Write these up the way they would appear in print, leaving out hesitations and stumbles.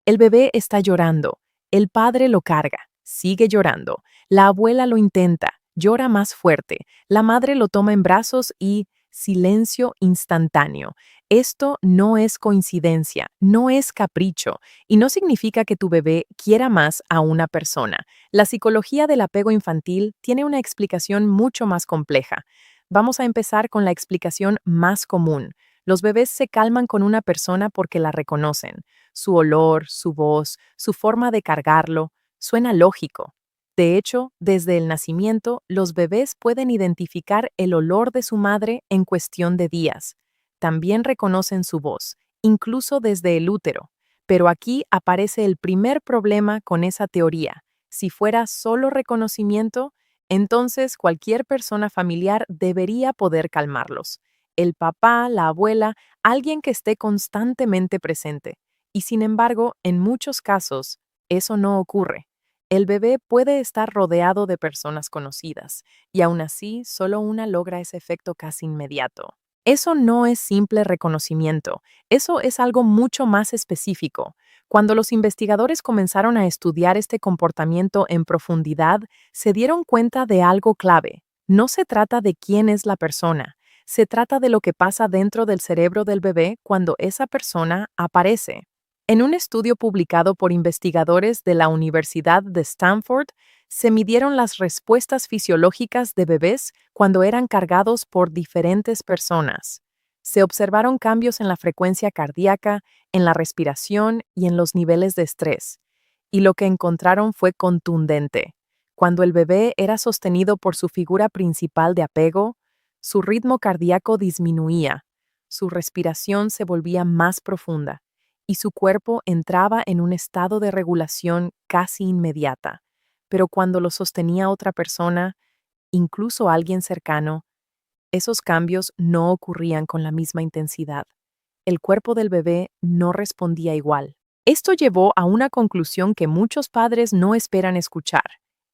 El bebé está llorando, el padre lo carga, sigue llorando, la abuela lo intenta, llora más fuerte, la madre lo toma en brazos y silencio instantáneo. Esto no es coincidencia, no es capricho y no significa que tu bebé quiera más a una persona. La psicología del apego infantil tiene una explicación mucho más compleja. Vamos a empezar con la explicación más común. Los bebés se calman con una persona porque la reconocen. Su olor, su voz, su forma de cargarlo, suena lógico. De hecho, desde el nacimiento, los bebés pueden identificar el olor de su madre en cuestión de días. También reconocen su voz, incluso desde el útero. Pero aquí aparece el primer problema con esa teoría. Si fuera solo reconocimiento, entonces cualquier persona familiar debería poder calmarlos. El papá, la abuela, alguien que esté constantemente presente. Y sin embargo, en muchos casos, eso no ocurre. El bebé puede estar rodeado de personas conocidas, y aún así solo una logra ese efecto casi inmediato. Eso no es simple reconocimiento, eso es algo mucho más específico. Cuando los investigadores comenzaron a estudiar este comportamiento en profundidad, se dieron cuenta de algo clave. No se trata de quién es la persona, se trata de lo que pasa dentro del cerebro del bebé cuando esa persona aparece. En un estudio publicado por investigadores de la Universidad de Stanford, se midieron las respuestas fisiológicas de bebés cuando eran cargados por diferentes personas. Se observaron cambios en la frecuencia cardíaca, en la respiración y en los niveles de estrés. Y lo que encontraron fue contundente. Cuando el bebé era sostenido por su figura principal de apego, su ritmo cardíaco disminuía, su respiración se volvía más profunda y su cuerpo entraba en un estado de regulación casi inmediata. Pero cuando lo sostenía otra persona, incluso alguien cercano, esos cambios no ocurrían con la misma intensidad. El cuerpo del bebé no respondía igual. Esto llevó a una conclusión que muchos padres no esperan escuchar.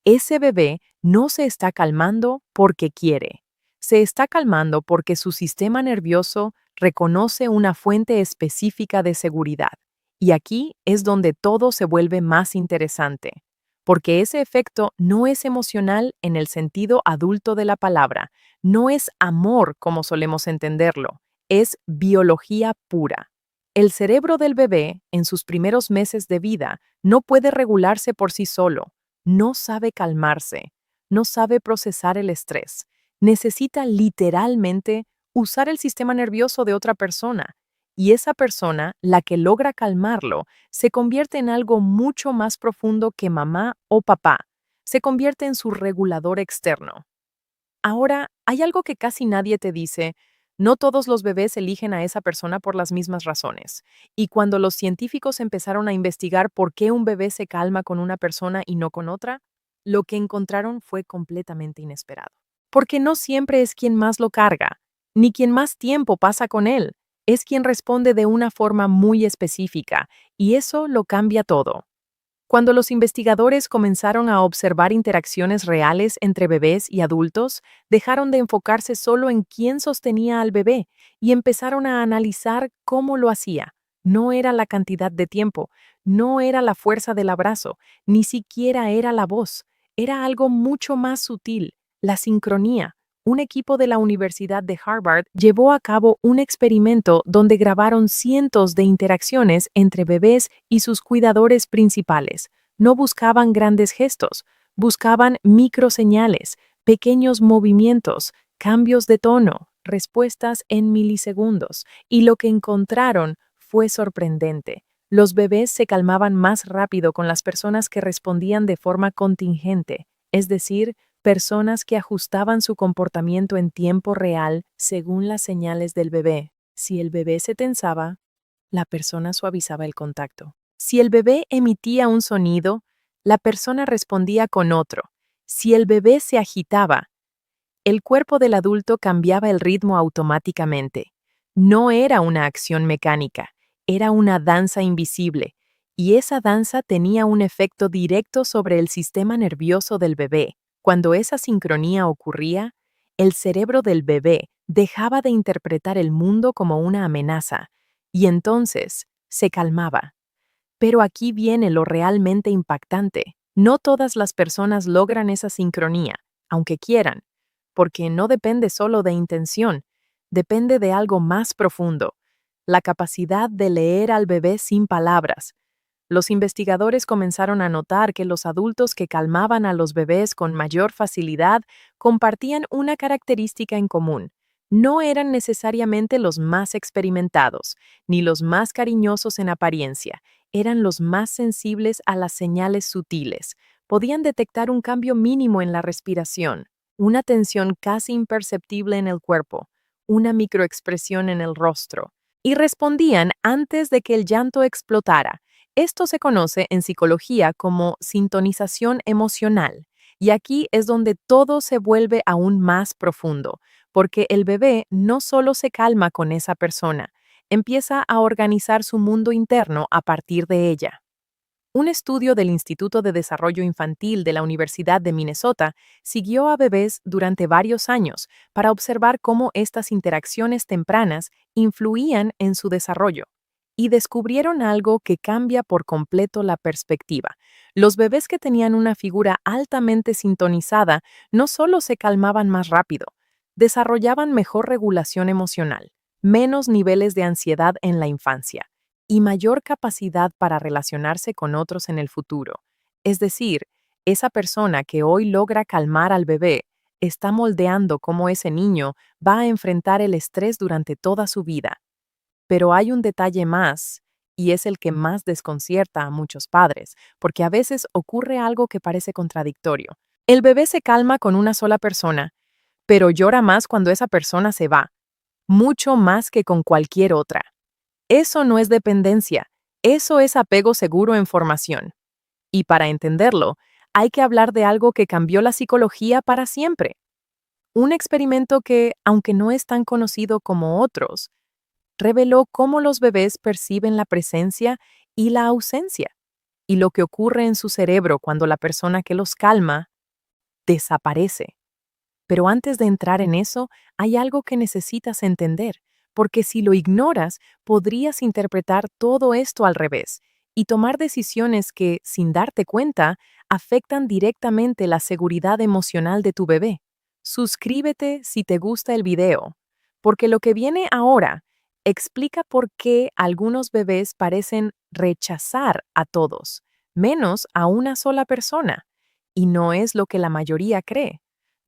Ese bebé no se está calmando porque quiere. Se está calmando porque su sistema nervioso reconoce una fuente específica de seguridad. Y aquí es donde todo se vuelve más interesante, porque ese efecto no es emocional en el sentido adulto de la palabra, no es amor como solemos entenderlo, es biología pura. El cerebro del bebé, en sus primeros meses de vida, no puede regularse por sí solo, no sabe calmarse, no sabe procesar el estrés. Necesita literalmente usar el sistema nervioso de otra persona. Y esa persona, la que logra calmarlo, se convierte en algo mucho más profundo que mamá o papá. Se convierte en su regulador externo. Ahora, hay algo que casi nadie te dice. No todos los bebés eligen a esa persona por las mismas razones. Y cuando los científicos empezaron a investigar por qué un bebé se calma con una persona y no con otra, lo que encontraron fue completamente inesperado. Porque no siempre es quien más lo carga, ni quien más tiempo pasa con él. Es quien responde de una forma muy específica, y eso lo cambia todo. Cuando los investigadores comenzaron a observar interacciones reales entre bebés y adultos, dejaron de enfocarse solo en quién sostenía al bebé y empezaron a analizar cómo lo hacía. No era la cantidad de tiempo, no era la fuerza del abrazo, ni siquiera era la voz. Era algo mucho más sutil, la sincronía. Un equipo de la Universidad de Harvard llevó a cabo un experimento donde grabaron cientos de interacciones entre bebés y sus cuidadores principales. No buscaban grandes gestos, buscaban microseñales, pequeños movimientos, cambios de tono, respuestas en milisegundos, y lo que encontraron fue sorprendente. Los bebés se calmaban más rápido con las personas que respondían de forma contingente, es decir, personas que ajustaban su comportamiento en tiempo real según las señales del bebé. Si el bebé se tensaba, la persona suavizaba el contacto. Si el bebé emitía un sonido, la persona respondía con otro. Si el bebé se agitaba, el cuerpo del adulto cambiaba el ritmo automáticamente. No era una acción mecánica, era una danza invisible, y esa danza tenía un efecto directo sobre el sistema nervioso del bebé. Cuando esa sincronía ocurría, el cerebro del bebé dejaba de interpretar el mundo como una amenaza, y entonces se calmaba. Pero aquí viene lo realmente impactante. No todas las personas logran esa sincronía, aunque quieran, porque no depende solo de intención, depende de algo más profundo, la capacidad de leer al bebé sin palabras. Los investigadores comenzaron a notar que los adultos que calmaban a los bebés con mayor facilidad compartían una característica en común. No eran necesariamente los más experimentados, ni los más cariñosos en apariencia, eran los más sensibles a las señales sutiles. Podían detectar un cambio mínimo en la respiración, una tensión casi imperceptible en el cuerpo, una microexpresión en el rostro, y respondían antes de que el llanto explotara. Esto se conoce en psicología como sintonización emocional, y aquí es donde todo se vuelve aún más profundo, porque el bebé no solo se calma con esa persona, empieza a organizar su mundo interno a partir de ella. Un estudio del Instituto de Desarrollo Infantil de la Universidad de Minnesota siguió a bebés durante varios años para observar cómo estas interacciones tempranas influían en su desarrollo. Y descubrieron algo que cambia por completo la perspectiva. Los bebés que tenían una figura altamente sintonizada no solo se calmaban más rápido, desarrollaban mejor regulación emocional, menos niveles de ansiedad en la infancia y mayor capacidad para relacionarse con otros en el futuro. Es decir, esa persona que hoy logra calmar al bebé está moldeando cómo ese niño va a enfrentar el estrés durante toda su vida. Pero hay un detalle más, y es el que más desconcierta a muchos padres, porque a veces ocurre algo que parece contradictorio. El bebé se calma con una sola persona, pero llora más cuando esa persona se va, mucho más que con cualquier otra. Eso no es dependencia, eso es apego seguro en formación. Y para entenderlo, hay que hablar de algo que cambió la psicología para siempre. Un experimento que, aunque no es tan conocido como otros, reveló cómo los bebés perciben la presencia y la ausencia, y lo que ocurre en su cerebro cuando la persona que los calma desaparece. Pero antes de entrar en eso, hay algo que necesitas entender, porque si lo ignoras, podrías interpretar todo esto al revés y tomar decisiones que, sin darte cuenta, afectan directamente la seguridad emocional de tu bebé. Suscríbete si te gusta el video, porque lo que viene ahora explica por qué algunos bebés parecen rechazar a todos, menos a una sola persona, y no es lo que la mayoría cree.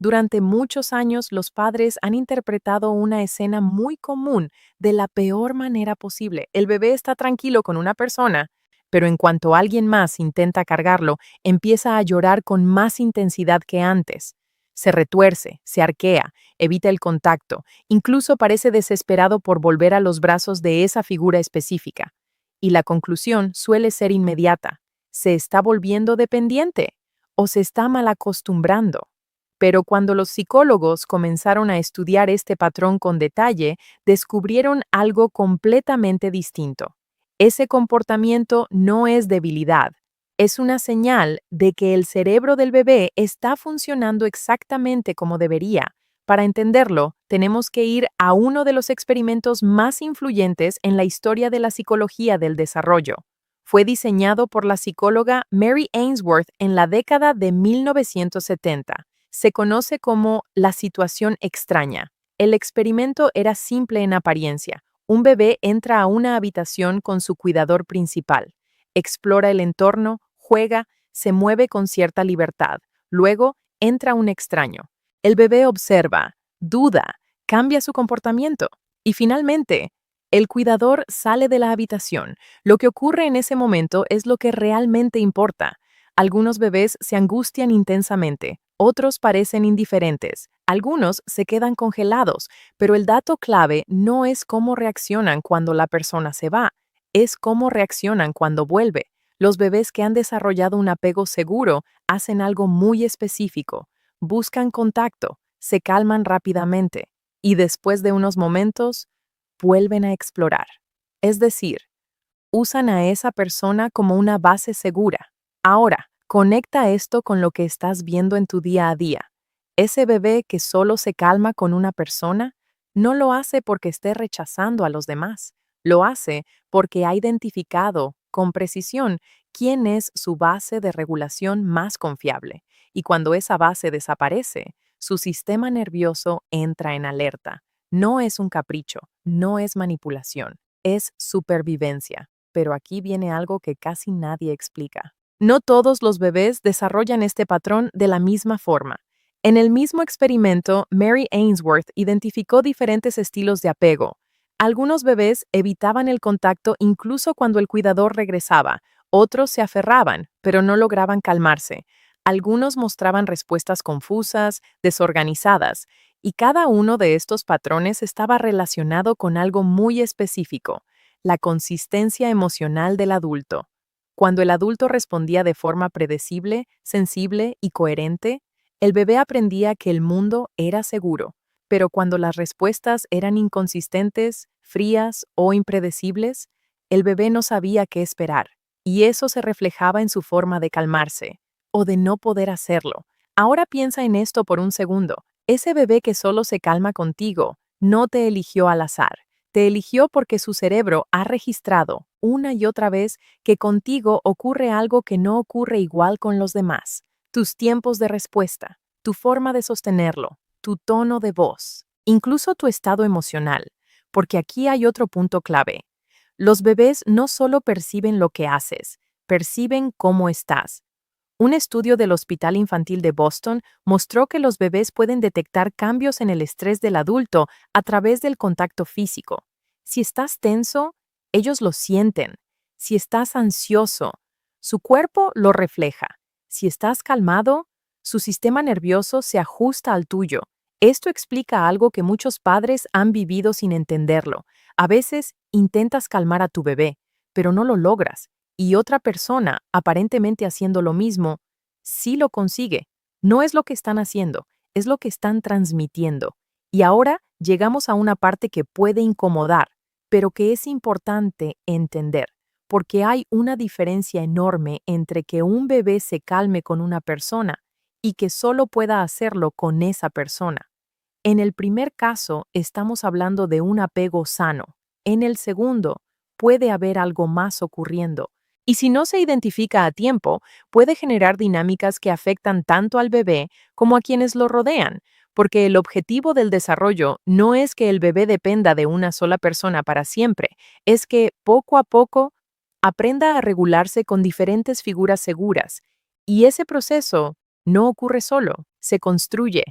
Durante muchos años, los padres han interpretado una escena muy común de la peor manera posible. El bebé está tranquilo con una persona, pero en cuanto alguien más intenta cargarlo, empieza a llorar con más intensidad que antes. Se retuerce, se arquea, evita el contacto, incluso parece desesperado por volver a los brazos de esa figura específica. Y la conclusión suele ser inmediata. ¿Se está volviendo dependiente o se está malacostumbrando? Pero cuando los psicólogos comenzaron a estudiar este patrón con detalle, descubrieron algo completamente distinto. Ese comportamiento no es debilidad, es una señal de que el cerebro del bebé está funcionando exactamente como debería. Para entenderlo, tenemos que ir a uno de los experimentos más influyentes en la historia de la psicología del desarrollo. Fue diseñado por la psicóloga Mary Ainsworth en la década de 1970. Se conoce como la situación extraña. El experimento era simple en apariencia. Un bebé entra a una habitación con su cuidador principal, explora el entorno, juega, se mueve con cierta libertad. Luego entra un extraño. El bebé observa, duda, cambia su comportamiento y finalmente, el cuidador sale de la habitación. Lo que ocurre en ese momento es lo que realmente importa. Algunos bebés se angustian intensamente, otros parecen indiferentes, algunos se quedan congelados, pero el dato clave no es cómo reaccionan cuando la persona se va, es cómo reaccionan cuando vuelve. Los bebés que han desarrollado un apego seguro hacen algo muy específico, buscan contacto, se calman rápidamente y después de unos momentos vuelven a explorar. Es decir, usan a esa persona como una base segura. Ahora, conecta esto con lo que estás viendo en tu día a día. Ese bebé que solo se calma con una persona, no lo hace porque esté rechazando a los demás. Lo hace porque ha identificado con precisión quién es su base de regulación más confiable. Y cuando esa base desaparece, su sistema nervioso entra en alerta. No es un capricho, no es manipulación, es supervivencia. Pero aquí viene algo que casi nadie explica. No todos los bebés desarrollan este patrón de la misma forma. En el mismo experimento, Mary Ainsworth identificó diferentes estilos de apego. Algunos bebés evitaban el contacto incluso cuando el cuidador regresaba, otros se aferraban, pero no lograban calmarse. Algunos mostraban respuestas confusas, desorganizadas, y cada uno de estos patrones estaba relacionado con algo muy específico, la consistencia emocional del adulto. Cuando el adulto respondía de forma predecible, sensible y coherente, el bebé aprendía que el mundo era seguro, pero cuando las respuestas eran inconsistentes, frías o impredecibles, el bebé no sabía qué esperar, y eso se reflejaba en su forma de calmarse, o de no poder hacerlo. Ahora piensa en esto por un segundo. Ese bebé que solo se calma contigo, no te eligió al azar. Te eligió porque su cerebro ha registrado una y otra vez que contigo ocurre algo que no ocurre igual con los demás. Tus tiempos de respuesta, tu forma de sostenerlo, tu tono de voz, incluso tu estado emocional. Porque aquí hay otro punto clave. Los bebés no solo perciben lo que haces, perciben cómo estás. Un estudio del Hospital Infantil de Boston mostró que los bebés pueden detectar cambios en el estrés del adulto a través del contacto físico. Si estás tenso, ellos lo sienten. Si estás ansioso, su cuerpo lo refleja. Si estás calmado, su sistema nervioso se ajusta al tuyo. Esto explica algo que muchos padres han vivido sin entenderlo. A veces intentas calmar a tu bebé, pero no lo logras. Y otra persona, aparentemente haciendo lo mismo, sí lo consigue. No es lo que están haciendo, es lo que están transmitiendo. Y ahora llegamos a una parte que puede incomodar, pero que es importante entender, porque hay una diferencia enorme entre que un bebé se calme con una persona y que solo pueda hacerlo con esa persona. En el primer caso, estamos hablando de un apego sano. En el segundo, puede haber algo más ocurriendo. Y si no se identifica a tiempo, puede generar dinámicas que afectan tanto al bebé como a quienes lo rodean, porque el objetivo del desarrollo no es que el bebé dependa de una sola persona para siempre, es que poco a poco aprenda a regularse con diferentes figuras seguras. Y ese proceso no ocurre solo, se construye.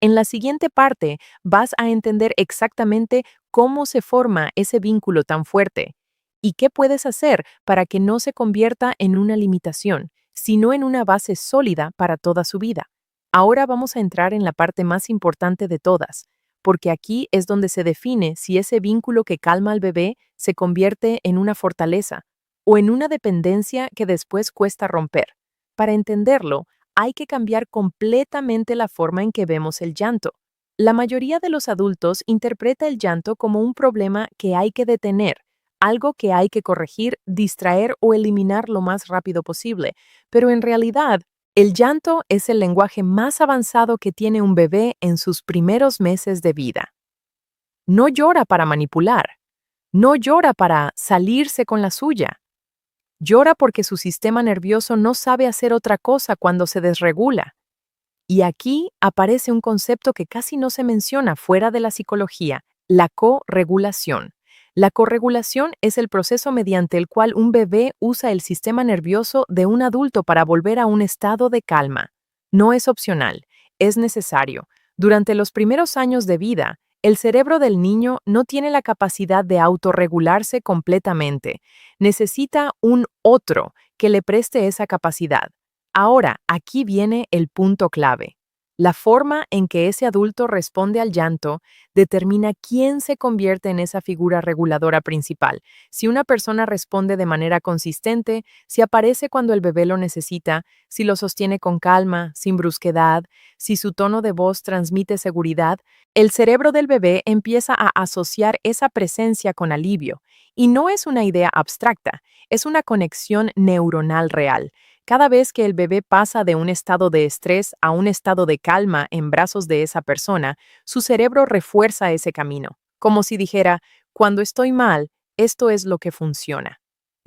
En la siguiente parte vas a entender exactamente cómo se forma ese vínculo tan fuerte y qué puedes hacer para que no se convierta en una limitación, sino en una base sólida para toda su vida. Ahora vamos a entrar en la parte más importante de todas, porque aquí es donde se define si ese vínculo que calma al bebé se convierte en una fortaleza o en una dependencia que después cuesta romper. Para entenderlo, hay que cambiar completamente la forma en que vemos el llanto. La mayoría de los adultos interpreta el llanto como un problema que hay que detener, algo que hay que corregir, distraer o eliminar lo más rápido posible, pero en realidad, el llanto es el lenguaje más avanzado que tiene un bebé en sus primeros meses de vida. No llora para manipular, no llora para salirse con la suya. Llora porque su sistema nervioso no sabe hacer otra cosa cuando se desregula. Y aquí aparece un concepto que casi no se menciona fuera de la psicología, la corregulación. La corregulación es el proceso mediante el cual un bebé usa el sistema nervioso de un adulto para volver a un estado de calma. No es opcional, es necesario. Durante los primeros años de vida, el cerebro del niño no tiene la capacidad de autorregularse completamente. Necesita un otro que le preste esa capacidad. Ahora, aquí viene el punto clave. La forma en que ese adulto responde al llanto determina quién se convierte en esa figura reguladora principal. Si una persona responde de manera consistente, si aparece cuando el bebé lo necesita, si lo sostiene con calma, sin brusquedad, si su tono de voz transmite seguridad, el cerebro del bebé empieza a asociar esa presencia con alivio. Y no es una idea abstracta, es una conexión neuronal real. Cada vez que el bebé pasa de un estado de estrés a un estado de calma en brazos de esa persona, su cerebro refuerza ese camino, como si dijera, cuando estoy mal, esto es lo que funciona.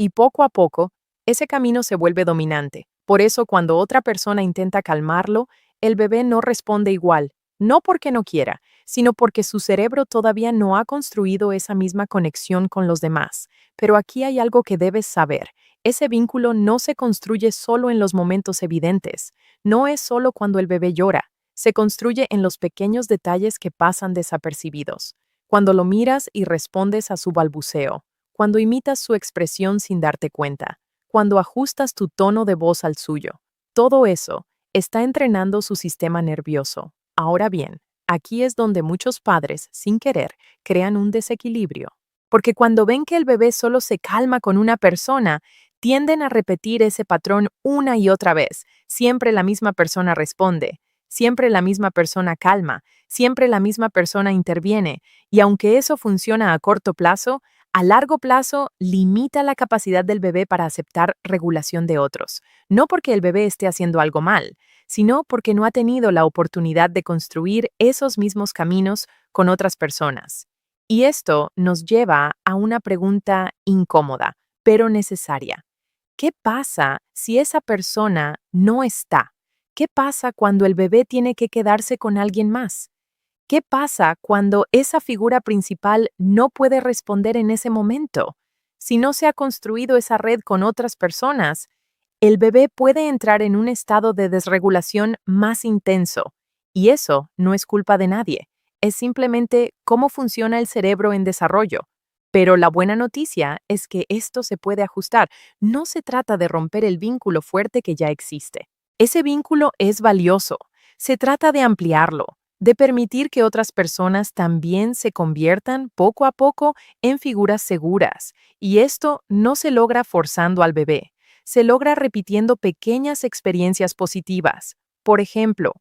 Y poco a poco, ese camino se vuelve dominante. Por eso, cuando otra persona intenta calmarlo, el bebé no responde igual, no porque no quiera, sino porque su cerebro todavía no ha construido esa misma conexión con los demás. Pero aquí hay algo que debes saber. Ese vínculo no se construye solo en los momentos evidentes. No es solo cuando el bebé llora. Se construye en los pequeños detalles que pasan desapercibidos. Cuando lo miras y respondes a su balbuceo. Cuando imitas su expresión sin darte cuenta. Cuando ajustas tu tono de voz al suyo. Todo eso está entrenando su sistema nervioso. Ahora bien, aquí es donde muchos padres, sin querer, crean un desequilibrio. Porque cuando ven que el bebé solo se calma con una persona, tienden a repetir ese patrón una y otra vez. Siempre la misma persona responde, siempre la misma persona calma, siempre la misma persona interviene, y aunque eso funciona a corto plazo, a largo plazo limita la capacidad del bebé para aceptar regulación de otros. No porque el bebé esté haciendo algo mal, sino porque no ha tenido la oportunidad de construir esos mismos caminos con otras personas. Y esto nos lleva a una pregunta incómoda, pero necesaria. ¿Qué pasa si esa persona no está? ¿Qué pasa cuando el bebé tiene que quedarse con alguien más? ¿Qué pasa cuando esa figura principal no puede responder en ese momento? Si no se ha construido esa red con otras personas, el bebé puede entrar en un estado de desregulación más intenso. Y eso no es culpa de nadie. Es simplemente cómo funciona el cerebro en desarrollo. Pero la buena noticia es que esto se puede ajustar. No se trata de romper el vínculo fuerte que ya existe. Ese vínculo es valioso. Se trata de ampliarlo, de permitir que otras personas también se conviertan poco a poco en figuras seguras. Y esto no se logra forzando al bebé, se logra repitiendo pequeñas experiencias positivas. Por ejemplo,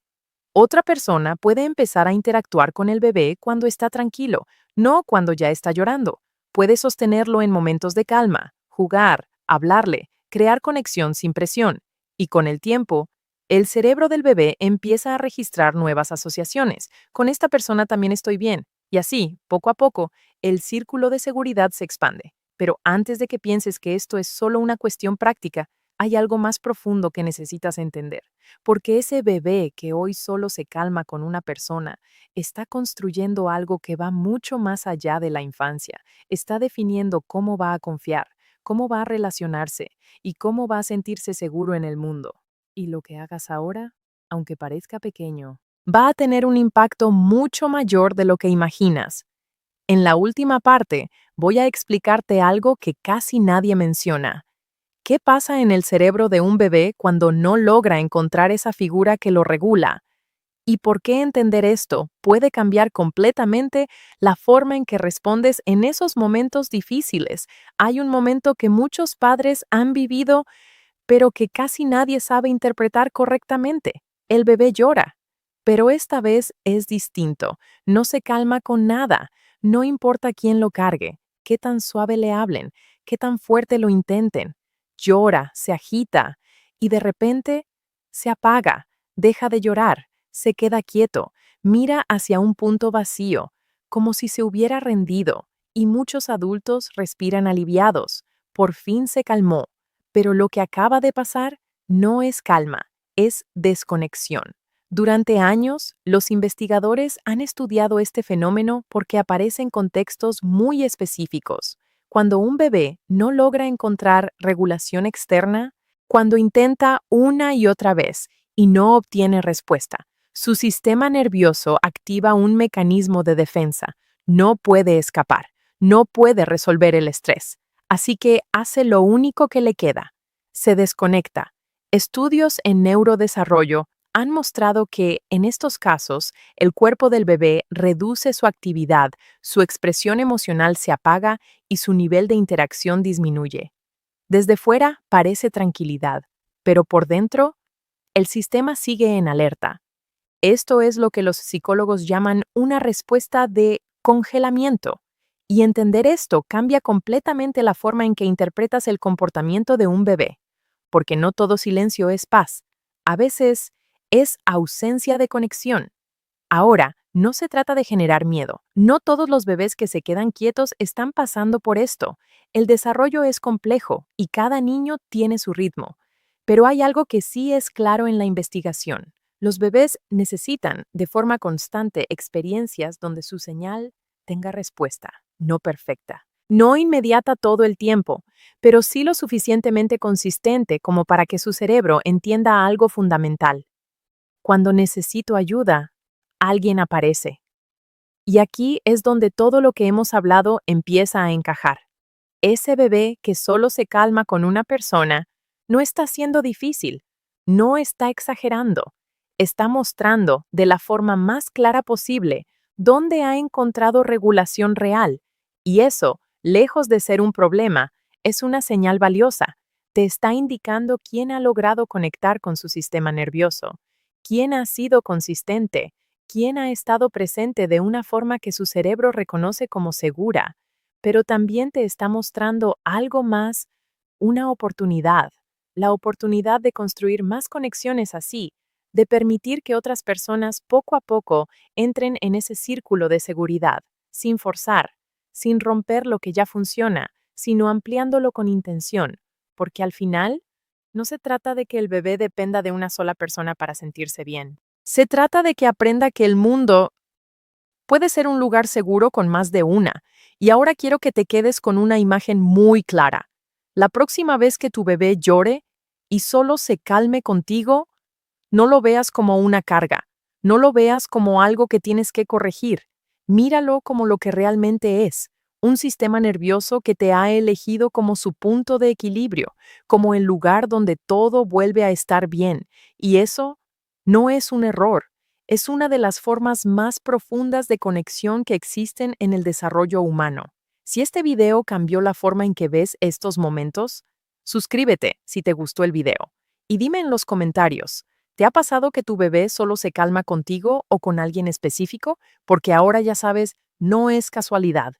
otra persona puede empezar a interactuar con el bebé cuando está tranquilo, no cuando ya está llorando. Puede sostenerlo en momentos de calma, jugar, hablarle, crear conexión sin presión. Y con el tiempo, el cerebro del bebé empieza a registrar nuevas asociaciones. Con esta persona también estoy bien. Y así, poco a poco, el círculo de seguridad se expande. Pero antes de que pienses que esto es solo una cuestión práctica, hay algo más profundo que necesitas entender. Porque ese bebé que hoy solo se calma con una persona está construyendo algo que va mucho más allá de la infancia. Está definiendo cómo va a confiar, cómo va a relacionarse y cómo va a sentirse seguro en el mundo. Y lo que hagas ahora, aunque parezca pequeño, va a tener un impacto mucho mayor de lo que imaginas. En la última parte, voy a explicarte algo que casi nadie menciona. ¿Qué pasa en el cerebro de un bebé cuando no logra encontrar esa figura que lo regula? ¿Y por qué entender esto puede cambiar completamente la forma en que respondes en esos momentos difíciles? Hay un momento que muchos padres han vivido, pero que casi nadie sabe interpretar correctamente. El bebé llora. Pero esta vez es distinto. No se calma con nada. No importa quién lo cargue, qué tan suave le hablen, qué tan fuerte lo intenten. Llora, se agita y de repente se apaga, deja de llorar, se queda quieto, mira hacia un punto vacío, como si se hubiera rendido, y muchos adultos respiran aliviados. Por fin se calmó. Pero lo que acaba de pasar no es calma, es desconexión. Durante años, los investigadores han estudiado este fenómeno porque aparece en contextos muy específicos. Cuando un bebé no logra encontrar regulación externa, cuando intenta una y otra vez y no obtiene respuesta, su sistema nervioso activa un mecanismo de defensa. No puede escapar, no puede resolver el estrés. Así que hace lo único que le queda. Se desconecta. Estudios en neurodesarrollo han mostrado que, en estos casos, el cuerpo del bebé reduce su actividad, su expresión emocional se apaga y su nivel de interacción disminuye. Desde fuera parece tranquilidad, pero por dentro, el sistema sigue en alerta. Esto es lo que los psicólogos llaman una respuesta de congelamiento. Y entender esto cambia completamente la forma en que interpretas el comportamiento de un bebé. Porque no todo silencio es paz. A veces es ausencia de conexión. Ahora, No se trata de generar miedo. No todos los bebés que se quedan quietos están pasando por esto. El desarrollo es complejo y cada niño tiene su ritmo. Pero hay algo que sí es claro en la investigación. Los bebés necesitan, de forma constante, experiencias donde su señal tenga respuesta, no perfecta. No inmediata todo el tiempo, pero sí lo suficientemente consistente como para que su cerebro entienda algo fundamental. Cuando necesito ayuda, alguien aparece. Y aquí es donde todo lo que hemos hablado empieza a encajar. Ese bebé que solo se calma con una persona no está siendo difícil, no está exagerando, está mostrando de la forma más clara posible dónde ha encontrado regulación real. Y eso, lejos de ser un problema, es una señal valiosa. Te está indicando quién ha logrado conectar con su sistema nervioso, quién ha sido consistente, quién ha estado presente de una forma que su cerebro reconoce como segura, pero también te está mostrando algo más, una oportunidad, la oportunidad de construir más conexiones así, de permitir que otras personas poco a poco entren en ese círculo de seguridad, sin forzar, sin romper lo que ya funciona, sino ampliándolo con intención, porque al final no se trata de que el bebé dependa de una sola persona para sentirse bien. Se trata de que aprenda que el mundo puede ser un lugar seguro con más de una. Y ahora quiero que te quedes con una imagen muy clara. La próxima vez que tu bebé llore y solo se calme contigo, no lo veas como una carga, no lo veas como algo que tienes que corregir. Míralo como lo que realmente es, un sistema nervioso que te ha elegido como su punto de equilibrio, como el lugar donde todo vuelve a estar bien. Y eso no es un error, es una de las formas más profundas de conexión que existen en el desarrollo humano. Si este video cambió la forma en que ves estos momentos, suscríbete si te gustó el video. Y dime en los comentarios, ¿te ha pasado que tu bebé solo se calma contigo o con alguien específico? Porque ahora ya sabes, no es casualidad,